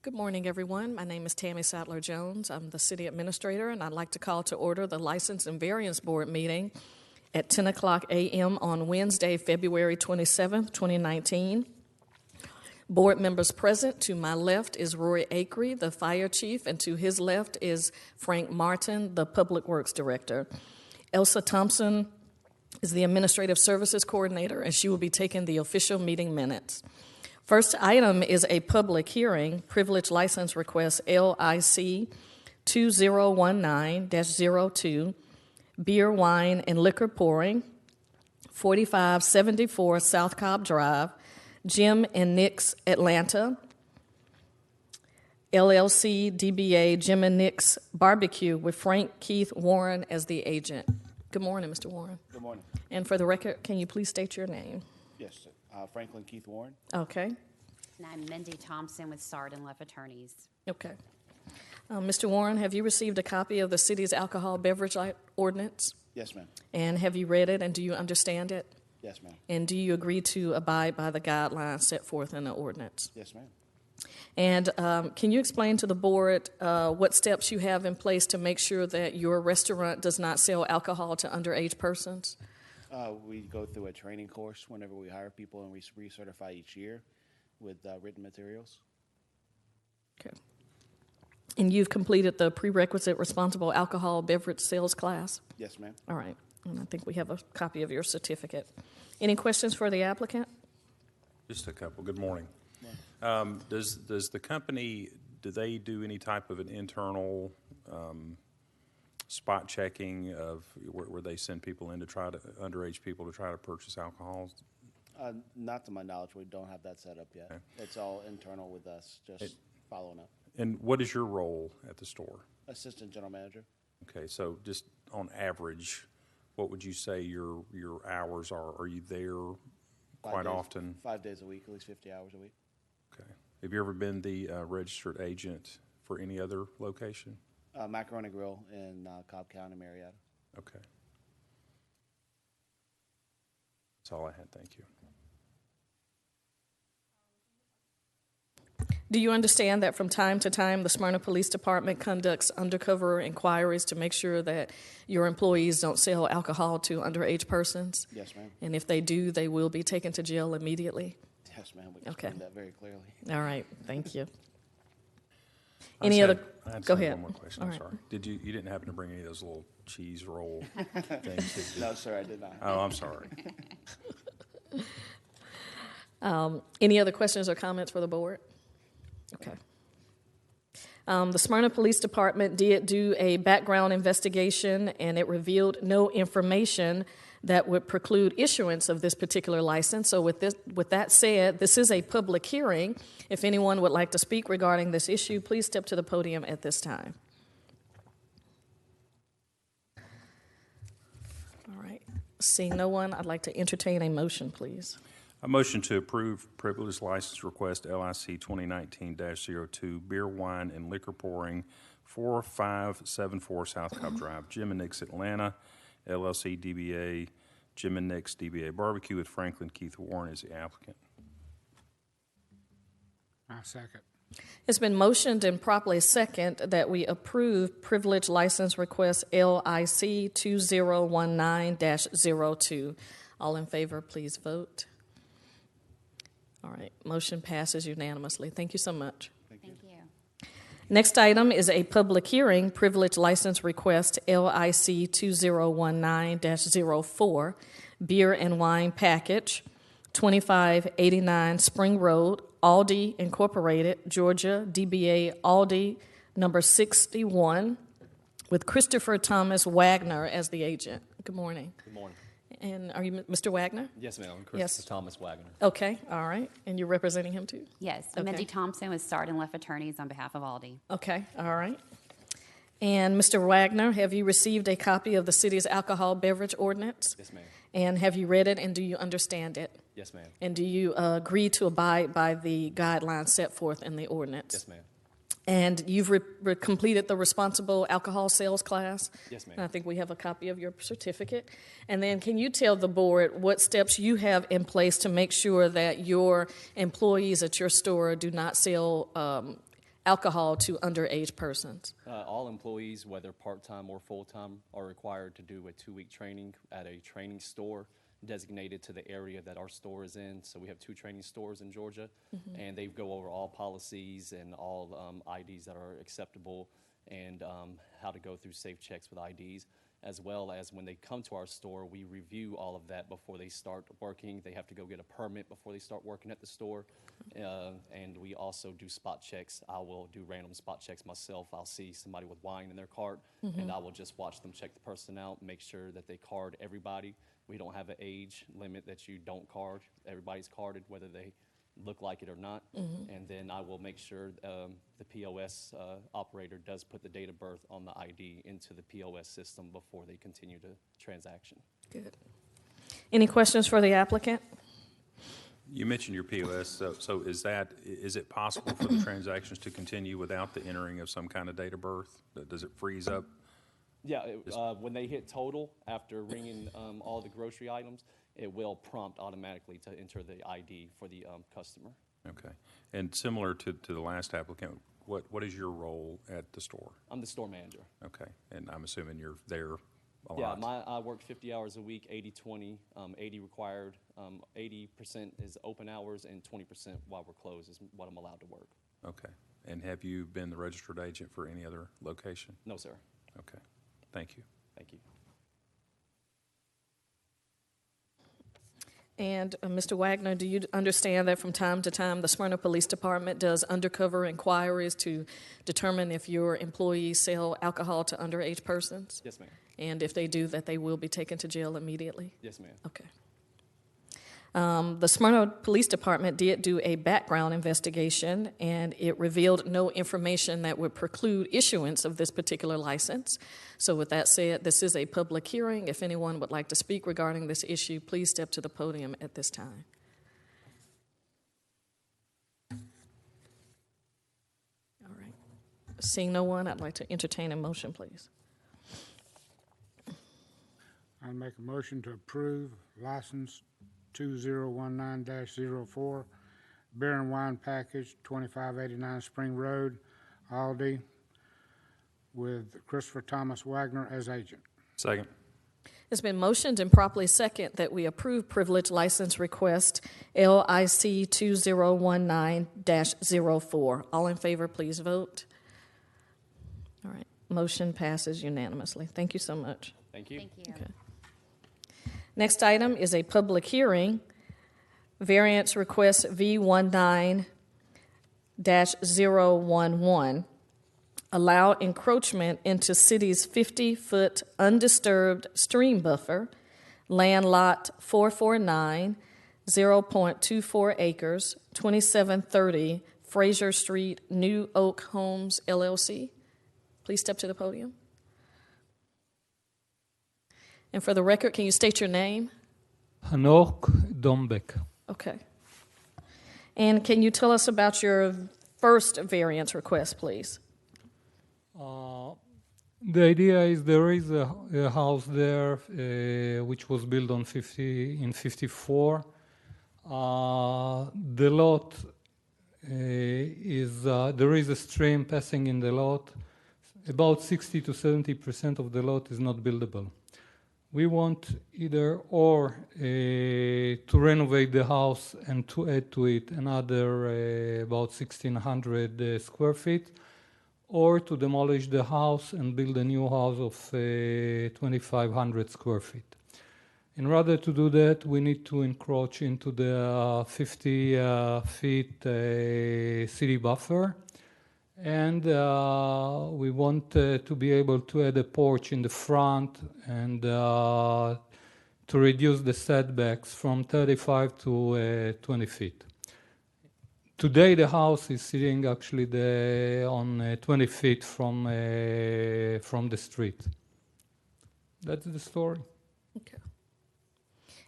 Good morning, everyone. My name is Tammy Sattler-Jones. I'm the City Administrator, and I'd like to call to order the License and Variance Board meeting at 10 o'clock a.m. on Wednesday, February 27th, 2019. Board members present, to my left is Rory Akery, the Fire Chief, and to his left is Frank Martin, the Public Works Director. Elsa Thompson is the Administrative Services Coordinator, and she will be taking the official meeting minutes. First item is a public hearing, privilege license request LIC 2019-02, beer, wine, and liquor pouring, 4574 South Cobb Drive, Jim and Nick's Atlanta, LLC DBA Jim and Nick's Barbecue with Frank Keith Warren as the agent. Good morning, Mr. Warren. Good morning. And for the record, can you please state your name? Yes, Franklin Keith Warren. Okay. And I'm Mindy Thompson with Sard and Leff Attorneys. Okay. Mr. Warren, have you received a copy of the city's alcohol beverage ordinance? Yes, ma'am. And have you read it, and do you understand it? Yes, ma'am. And do you agree to abide by the guidelines set forth in the ordinance? Yes, ma'am. And can you explain to the board what steps you have in place to make sure that your restaurant does not sell alcohol to underage persons? We go through a training course whenever we hire people, and we recertify each year with written materials. Okay. And you've completed the prerequisite responsible alcohol beverage sales class? Yes, ma'am. All right. And I think we have a copy of your certificate. Any questions for the applicant? Just a couple. Good morning. Does the company, do they do any type of an internal spot checking of where they send people in to try to, underage people to try to purchase alcohol? Not to my knowledge, we don't have that set up yet. Okay. It's all internal with us, just following up. And what is your role at the store? Assistant General Manager. Okay, so just on average, what would you say your hours are? Are you there quite often? 5 days a week, at least 50 hours a week. Okay. Have you ever been the registered agent for any other location? Macaroni Grill in Cobb County, Marietta. Okay. That's all I had. Thank you. Do you understand that from time to time the Smyrna Police Department conducts undercover inquiries to make sure that your employees don't sell alcohol to underage persons? Yes, ma'am. And if they do, they will be taken to jail immediately? Yes, ma'am. We explained that very clearly. All right. Thank you. I Any other? Go ahead. One more question. All I'm right. sorry. You didn't happen to bring any of those little cheese roll things? Did you? No, sir, I did not. Oh, I'm sorry. Any other questions or comments for the board? Okay. The Smyrna Police Department did do a background investigation, and it revealed no information that would preclude issuance of this particular license. So with that said, this is a public hearing. If anyone would like to speak regarding this issue, please step to the podium at this time. All right. Seeing no one, I'd like to entertain a motion, please. A motion to approve privilege license request LIC 2019-02, beer, wine, and liquor pouring, 4574 South Cobb Drive, Jim and Nick's Atlanta, LLC DBA Jim and Nick's DBA Barbecue with Franklin Keith Warren as the applicant. I second. It's been motioned and properly second that we approve privilege license request LIC 2019-02. All in favor, please vote. All right, motion passes unanimously. Thank you so much. Thank you. Next item is a public hearing, privilege license request LIC 2019-04, beer and wine package, 2589 Spring Road, Aldi Incorporated, Georgia, DBA Aldi number 61, with Christopher Thomas Wagner as the agent. Good morning. Good morning. And are you Mr. Wagner? Yes, ma'am. I'm Christopher Thomas Wagner. Okay, all right. And you're representing him too? Yes, Okay. Mindy Thompson with Sard and Leff Attorneys on behalf of Aldi. Okay, all right. And Mr. Wagner, have you received a copy of the city's alcohol beverage ordinance? Yes, ma'am. And have you read it, and do you understand it? Yes, ma'am. And do you agree to abide by the guidelines set forth in the ordinance? Yes, ma'am. And you've completed the responsible alcohol sales class? Yes, ma'am. And I think we have a copy of your certificate. And then can you tell the board what steps you have in place to make sure that your employees at your store do not sell alcohol to underage persons? All employees, whether part-time or full-time, are required to do a 2-week training at a training store designated to the area that our store is in. So we have 2 training stores in Georgia, and they go over all policies and all IDs that are acceptable and how to go through safe checks with IDs, as well as when they come to our store, we review all of that before they start working. They have to go get a permit before they start working at the store, and we also do spot checks. I will do random spot checks myself. I'll see somebody with wine in their cart, and I will just watch them check the person out, make sure that they card everybody. We don't have an age limit that you don't card. Everybody's carded, whether they look like it or not. And then I will make sure the POS operator does put the date of birth on the ID into the POS system before they continue the transaction. Good. Any questions for the applicant? You mentioned your POS, so is it possible for the transactions to continue without the entering of some kind of date of birth? Does it freeze up? Yeah, when they hit total, after ringing all the grocery items, it will prompt automatically to enter the ID for the customer. Okay. And similar to the last applicant, what is your role at the store? I'm the store manager. Okay. And I'm assuming you're there a Yeah, lot. I work 50 hours a week, 80-20, 80 required. 80% is open hours and 20% while we're closed is what I'm allowed to work. Okay. And have you been the registered agent for any other location? No, sir. Okay. Thank you. Thank you. And Mr. Wagner, do you understand that from time to time the Smyrna Police Department does undercover inquiries to determine if your employees sell alcohol to underage persons? Yes, ma'am. And if they do, that they will be taken to jail immediately? Yes, ma'am. Okay. The Smyrna Police Department did do a background investigation, and it revealed no information that would preclude issuance of this particular license. So with that said, this is a public hearing. If anyone would like to speak regarding this issue, please step to the podium at this time. All right. Seeing no one, I'd like to entertain a motion, please. I'll make a motion to approve license 2019-04, beer and wine package, 2589 Spring Road, Aldi, with Christopher Thomas Wagner as agent. Second. It's been motioned and properly second that we approve privilege license request LIC 2019-04. All in favor, please vote. All right. Motion passes unanimously. Thank you so much. Thank you. Thank you. Okay. Next item is a public hearing. Variance request V19-011. Allow encroachment into city's 50-foot undisturbed stream buffer, land lot 449, 0.24 acres, 2730 Fraser Street, New Oak Homes, LLC. Please step to the podium. And for the record, can you state your name? Hanok Dombek. Okay. And can you tell us about your first variance request, please? The idea is there is a house there which was built in 54. The lot there is a stream passing in the lot. About 60 to 70% of the lot is not buildable. We want either or to renovate the house and to add to it another about 1,600 square feet, or to demolish the house and build a new house of 2,500 square feet. In order to do that, we need to encroach into the 50 feet city buffer. And we want to be able to add a porch in the front and to reduce the setbacks from 35 to 20 feet. Today the house is sitting actually on 20 feet from the street. That's the story. Okay.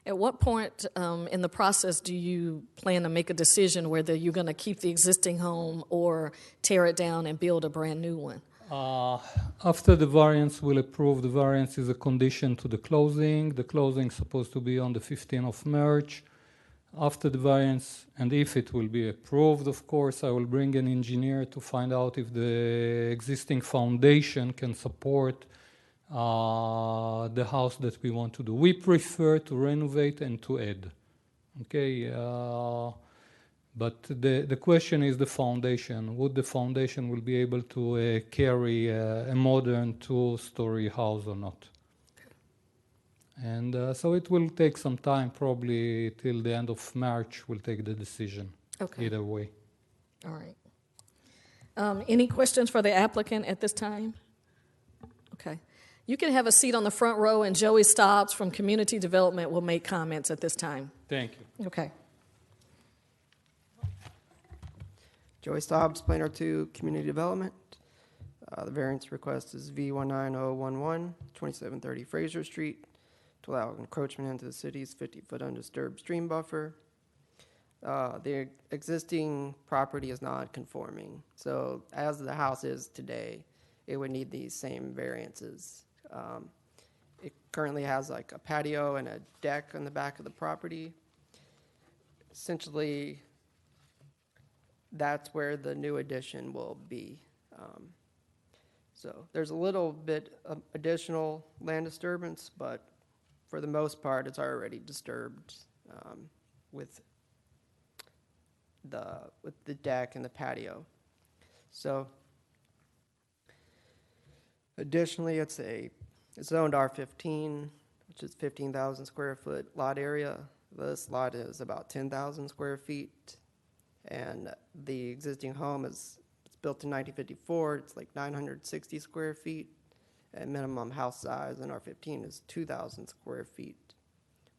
At what point in the process do you plan to make a decision whether you're going to keep the existing home or tear it down and build a brand new one? After the variance will approve, the variance is a condition to the closing. The closing is supposed to be on the 15th of March. After the variance, and if it will be approved, of course, I will bring an engineer to find out if the existing foundation can support the house that we want to do. We prefer to renovate and to add. Okay, but the question is the foundation. Would the foundation will be able to carry a modern two-story house or not? And so it will take some time, probably till the end of March, we'll take the decision. Okay. Either way. All right. Any questions for the applicant at this time? Okay. You can have a seat on the front row, and Joey Stobbs from Community Development will make comments at this time. Thank you. Okay. Joey Stobbs, Planner 2, Community Development. The variance request is V19011, 2730 Fraser Street, to allow encroachment into the city's 50-foot undisturbed stream buffer. The existing property is not conforming, so as the house is today, it would need these same variances. It currently has like a patio and a deck on the back of the property. Essentially, that's where the new addition will be. So there's a little bit of additional land disturbance, but for the most part, it's already disturbed with the deck and the patio. So additionally, it's zoned R15, which is 15,000 square foot lot area. This lot is about 10,000 square feet, and the existing home it's built in 1954. It's like 960 square feet, and minimum house size in R15 is 2,000 square feet.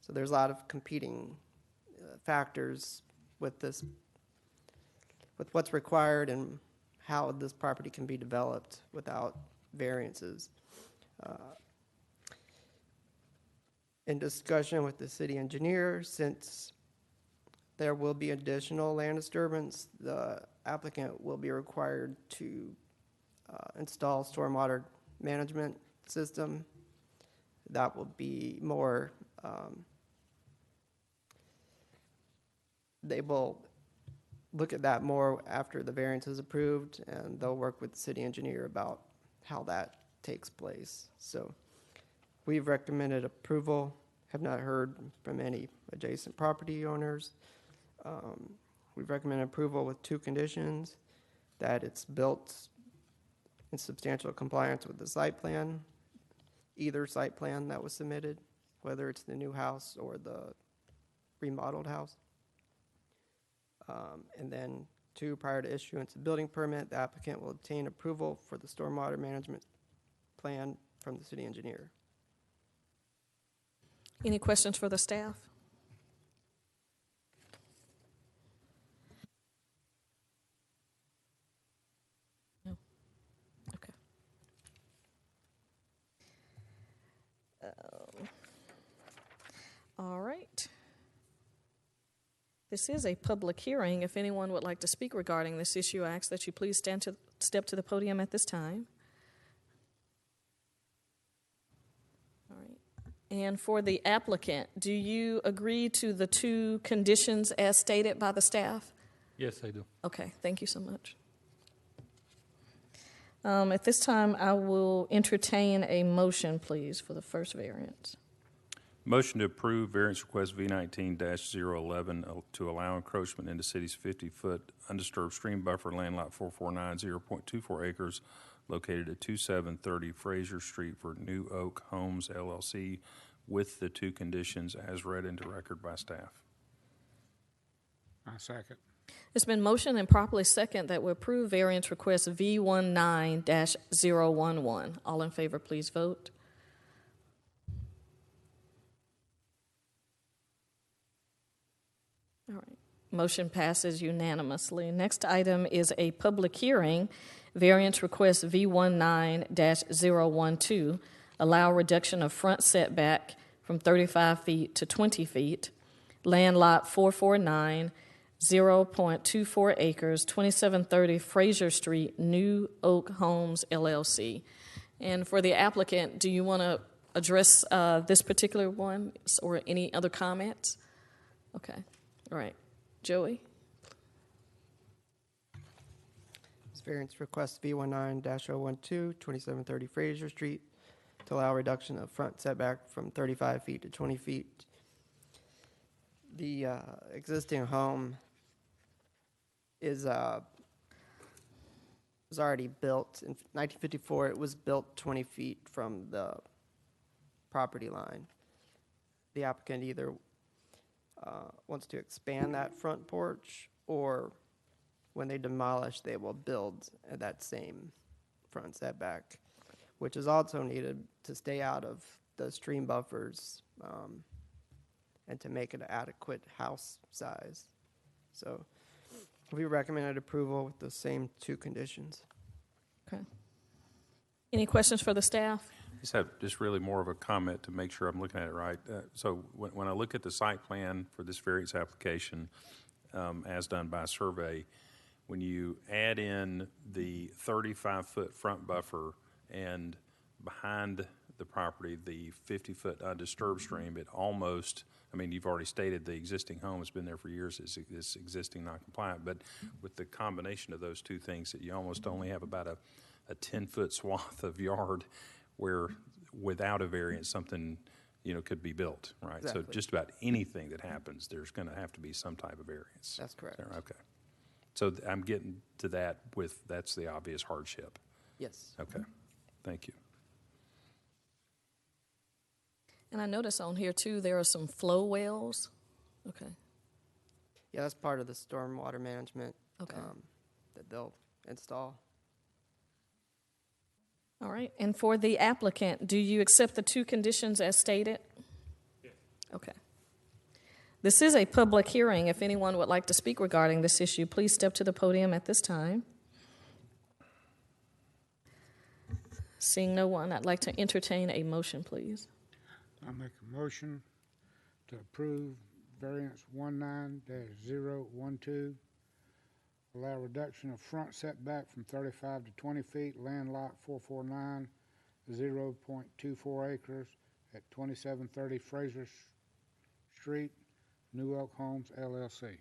So there's a lot of competing factors with this, with what's required and how this property can be developed without variances. In discussion with the city engineer, since there will be additional land disturbance, the applicant will be required to install stormwater management system. That will be more, they will look at that more after the variance is approved, and they'll work with the city engineer about how that takes place. So we've recommended approval, have not heard from any adjacent property owners. We've recommended approval with two conditions: that it's built in substantial compliance with the site plan, either site plan that was submitted, whether it's the new house or the remodeled house. And then two, prior to issuance of building permit, the applicant will obtain approval for the stormwater management plan from the city engineer. Any questions for the staff? No? Okay. All right. This is a public hearing. If anyone would like to speak regarding this issue, I ask that you please step to the podium at this time. All right. And for the applicant, do you agree to the two conditions as stated by the staff? Yes, I do. Okay, thank you so much. At this time, I will entertain a motion, please, for the first variance. Motion to approve variance request V19-011 to allow encroachment into city's 50-foot undisturbed stream buffer land lot 449, 0.24 acres located at 2730 Fraser Street for New Oak Homes LLC with the two conditions as read into record by staff. I second. It's been motioned and properly second that we approve variance request V19-011. All in favor, please vote. All right. Motion passes unanimously. Next item is a public hearing, variance request V19-012, allow reduction of front setback from 35 feet to 20 feet, land lot 449, 0.24 acres, 2730 Fraser Street, New Oak Homes, LLC. And for the applicant, do you want to address this particular one or any other comments? Okay. All right. Joey? This variance request V19-012, 2730 Fraser Street, to allow reduction of front setback from 35 feet to 20 feet. The existing home is was already built in 1954. It was built 20 feet from the property line. The applicant either wants to expand that front porch, or when they demolish, they will build at that same front setback, which is also needed to stay out of the stream buffers and to make it an adequate house size. So we recommended approval with the same two conditions. Okay. Any questions for the staff? Just have just really more of a comment to make sure I'm looking at it right. So when I look at the site plan for this variance application, as done by survey, when you add in the 35-foot front buffer and behind the property, the 50-foot undisturbed stream, it almost, I mean, you've already stated the existing home has been there for years, it's existing non-compliant, but with the combination of those two things, that you almost only have about a 10-foot swath of yard where without a variance, something, could be built, right? Exactly. So just about anything that happens, there's going to have to be some type of variance. That's correct. Okay. So I'm getting to that that's the obvious hardship. Yes. Okay. Thank you. And I notice on here, too, there are some flow wells. Okay. Yeah, that's part of the stormwater management Okay. that they'll install. All right. And for the applicant, do you accept the two conditions as stated? Yes. Okay. This is a public hearing. If anyone would like to speak regarding this issue, please step to the podium at this time. Seeing no one, I'd like to entertain a motion, please. I make a motion to approve variance 19-012, allow reduction of front setback from 35 to 20 feet, land lot 449, 0.24 acres at 2730 Fraser Street, New Elk Homes, LLC.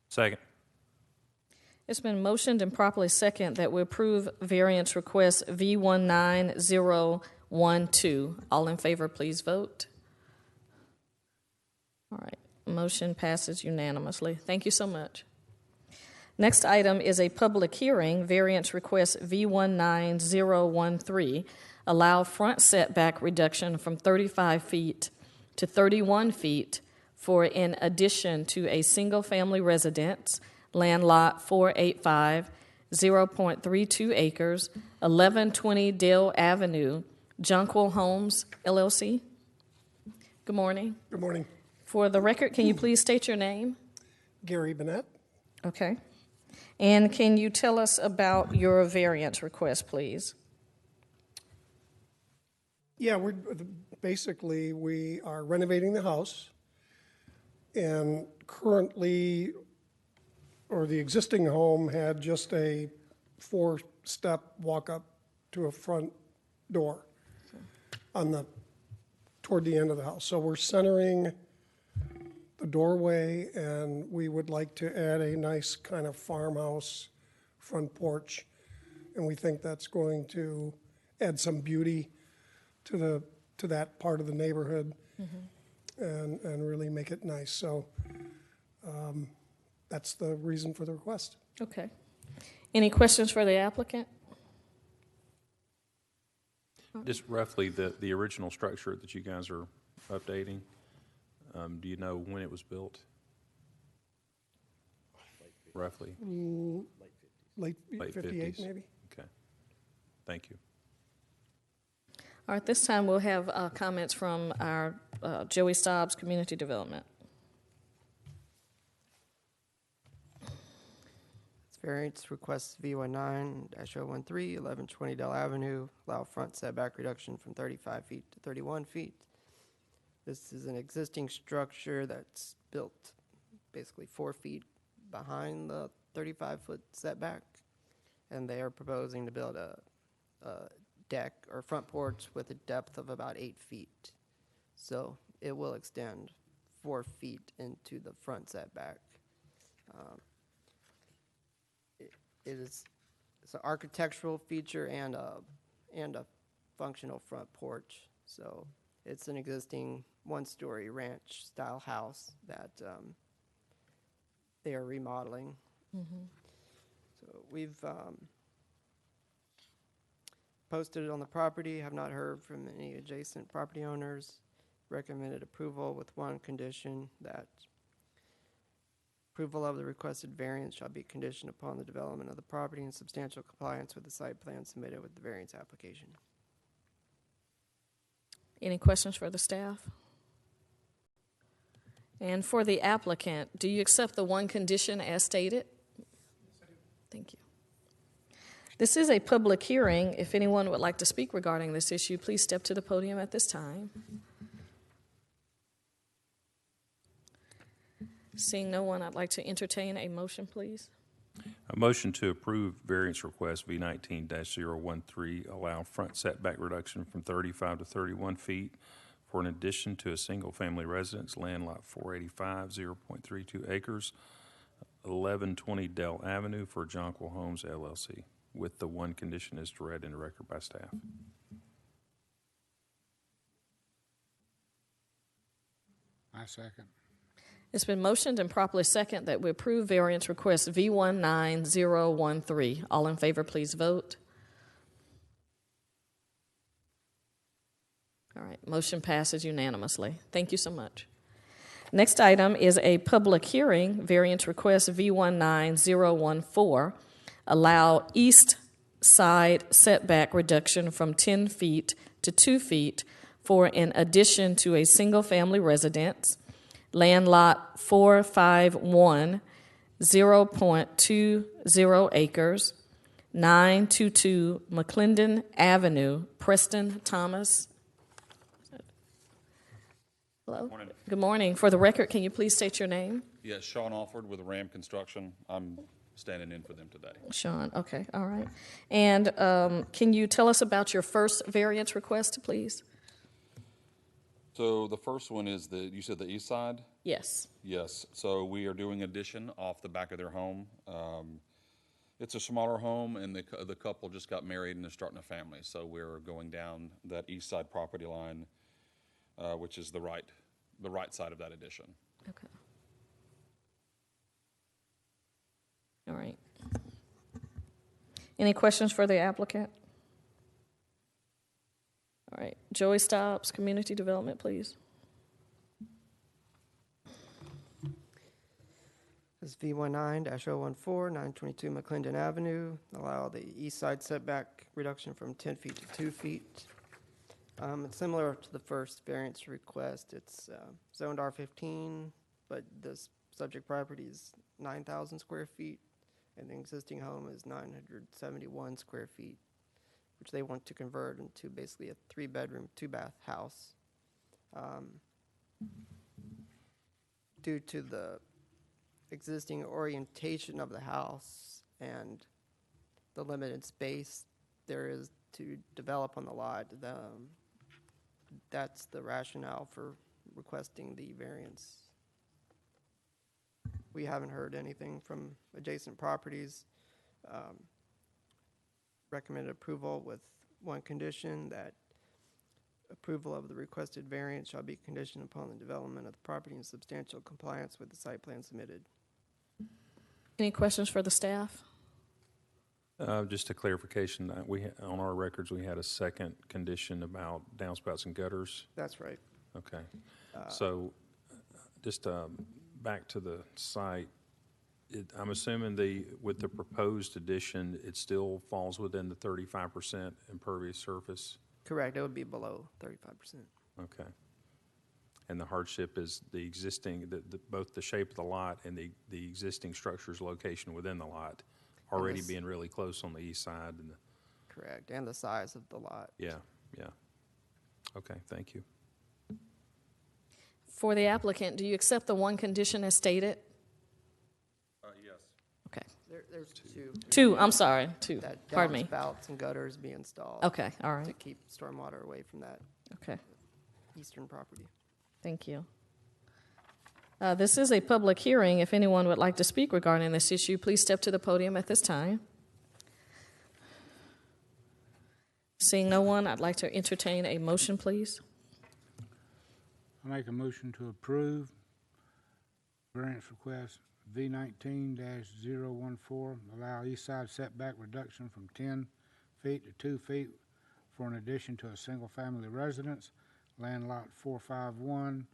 Second. It's been motioned and properly second that we approve variance request V19012. All in favor, please vote. All right. Motion passes unanimously. Thank you so much. Next item is a public hearing, variance request V19013, allow front setback reduction from 35 feet to 31 feet for an addition to a single-family residence, land lot 485, 0.32 acres, 1120 Dale Avenue, Jonquil Homes, LLC. Good morning. Good morning. For the record, can you please state your name? Gary Bennett. Okay. And can you tell us about your variance request, please? Yeah, we are renovating the house, and currently, or the existing home had just a 4-step walk up to a front door toward the end of the house. So we're centering the doorway, and we would like to add a nice kind of farmhouse front porch, and we think that's going to add some beauty to that part of the neighborhood, and really make it nice. So that's the reason for the request. Okay. Any questions for the applicant? Just roughly the original structure that you guys are updating, do you know when it was built? Roughly? Late Late 58 50s. maybe? Okay. Thank you. All right, this time we'll have comments from our Joey Stobbs, Community Development. Variance request V19-013, 1120 Dell Avenue, allow front setback reduction from 35 feet to 31 feet. This is an existing structure that's built basically 4 feet behind the 35-foot setback, and they are proposing to build a deck or front porch with a depth of about 8 feet. So it will extend 4 feet into the front setback. It is, it's an architectural feature and a functional front porch. So it's an existing one-story ranch-style house that they are remodeling. So we've posted it on the property, have not heard from any adjacent property owners. Recommended approval with one condition, that approval of the requested variance shall be conditioned upon the development of the property in substantial compliance with the site plan submitted with the variance application. Any questions for the staff? And for the applicant, do you accept the one condition as stated? Thank you. This is a public hearing. If anyone would like to speak regarding this issue, please step to the podium at this time. Seeing no one, I'd like to entertain a motion, please. A motion to approve variance request V19-013, allow front setback reduction from 35 to 31 feet for an addition to a single-family residence, land lot 485, 0.32 acres, 1120 Dell Avenue for Jonquil Homes LLC, with the one condition as read in the record by staff. I second. It's been motioned and properly second that we approve variance request V19013. All in favor, please vote. All right, motion passes unanimously. Thank you so much. Next item is a public hearing, variance request V19014. Allow east side setback reduction from 10 feet to 2 feet for an addition to a single-family residence, land lot 451, 0.20 acres, 922 McClendon Avenue, Preston, Thomas. Hello. Morning. Good morning. For the record, can you please state your name? Yes, Sean Alford with Ram Construction. I'm standing in for them today. Sean, okay, all right. And can you tell us about your first variance request, please? So the first one is you said the east side? Yes. Yes. So we are doing addition off the back of their home. It's a smaller home, and the couple just got married and they're starting a family. So we're going down that east side property line, which is the right side of that addition. Okay. All right. Any questions for the applicant? All right. Joey Stobbs, Community Development, please. This is V19-014, 922 McClendon Avenue. Allow the east side setback reduction from 10 feet to 2 feet. It's similar to the first variance request. It's zoned R15, but this subject property is 9,000 square feet, and the existing home is 971 square feet, which they want to convert into basically a 3-bedroom, 2-bath house. Due to the existing orientation of the house and the limited space there is to develop on the lot, that's the rationale for requesting the variance. We haven't heard anything from adjacent properties. Recommended approval with one condition, that approval of the requested variance shall be conditioned upon the development of the property in substantial compliance with the site plan submitted. Any questions for the staff? Just a clarification, on our records, we had a second condition about downspouts and gutters. That's right. Okay. So just back to the site, I'm assuming with the proposed addition, it still falls within the 35% impervious surface? Correct. It would be below 35%. Okay. And the hardship is the existing, both the shape of the lot and the existing structure's location within the lot already being really close on the east side. Correct. And the size of the lot. Yeah. Okay, thank you. For the applicant, do you accept the one condition as stated? Yes. Okay. There's two. I'm sorry, two. That Pardon me. downspouts and gutters be installed. Okay, all To right. keep stormwater away from that Okay, eastern property. thank you. This is a public hearing. If anyone would like to speak regarding this issue, please step to the podium at this time. Seeing no one, I'd like to entertain a motion, please. I make a motion to approve variance request V19-014, allow east side setback reduction from 10 feet to 2 feet for an addition to a single-family residence, land lot 451,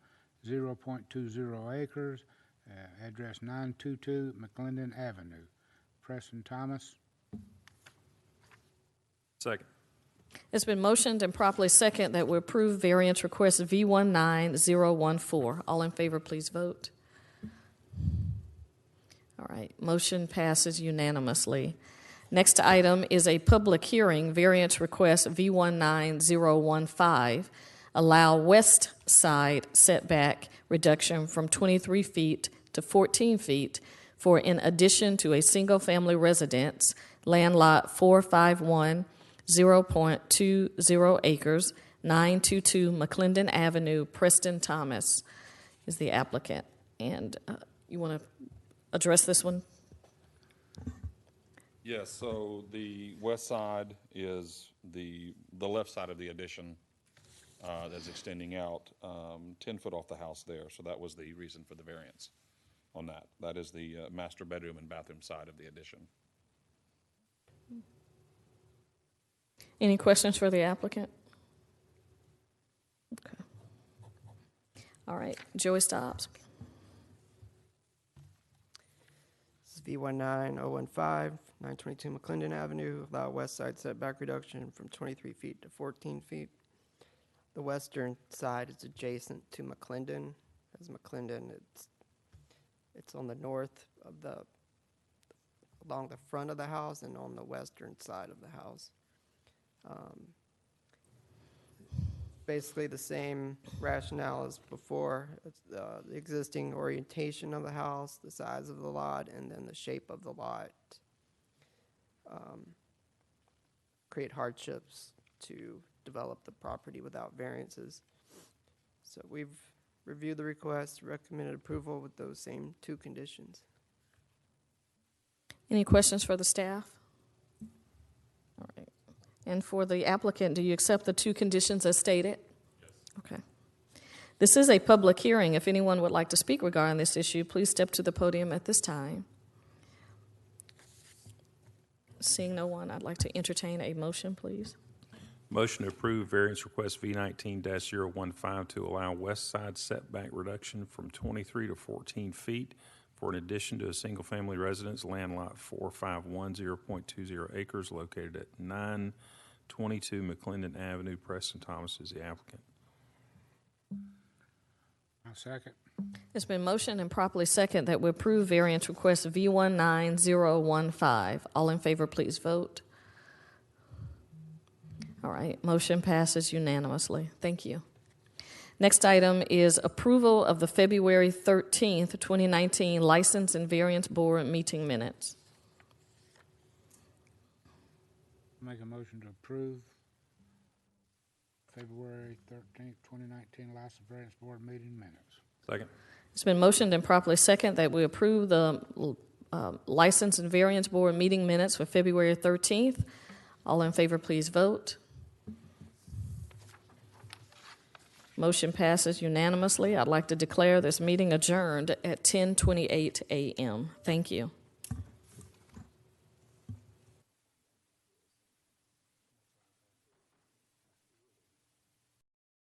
0.20 acres, address 922 McClendon Avenue. Preston Thomas. Second. It's been motioned and properly second that we approve variance request V19014. All in favor, please vote. All right, motion passes unanimously. Next item is a public hearing, variance request V19015. Allow west side setback reduction from 23 feet to 14 feet for in addition to a single-family residence, land lot 451, 0.20 acres, 922 McClendon Avenue, Preston Thomas is the applicant. And you want to address this one? Yes, so the west side is the left side of the addition that's extending out 10 foot off the house there. So that was the reason for the variance on that. That is the master bedroom and bathroom side of the addition. Any questions for the applicant? Okay. All right, Joey Stobbs. This is V19015, 922 McClendon Avenue, allow west side setback reduction from 23 feet to 14 feet. The western side is adjacent to McClendon. As McClendon, it's on the north of along the front of the house and on the western side of the house. Basically the same rationale as before. It's the existing orientation of the house, the size of the lot, and then the shape of the lot create hardships to develop the property without variances. So we've reviewed the request, recommended approval with those same two conditions. Any questions for the staff? All right. And for the applicant, do you accept the two conditions as stated? Yes. Okay. This is a public hearing. If anyone would like to speak regarding this issue, please step to the podium at this time. Seeing no one, I'd like to entertain a motion, please. Motion to approve variance request V19-015 to allow west side setback reduction from 23 to 14 feet for an addition to a single-family residence, land lot 451, 0.20 acres, located at 922 McClendon Avenue. Preston Thomas is the applicant. I'll second. It's been motioned and properly second that we approve variance request V19015. All in favor, please vote. All right, motion passes unanimously. Thank you. Next item is approval of the February 13th, 2019 License and Variance Board meeting minutes. Make a motion to approve February 13th, 2019 License and Variance Board meeting minutes. Second. It's been motioned and properly second that we approve the License and Variance Board meeting minutes for February 13th. All in favor, please vote. Motion passes unanimously. I'd like to declare this meeting adjourned at 10:28 a.m. Thank you.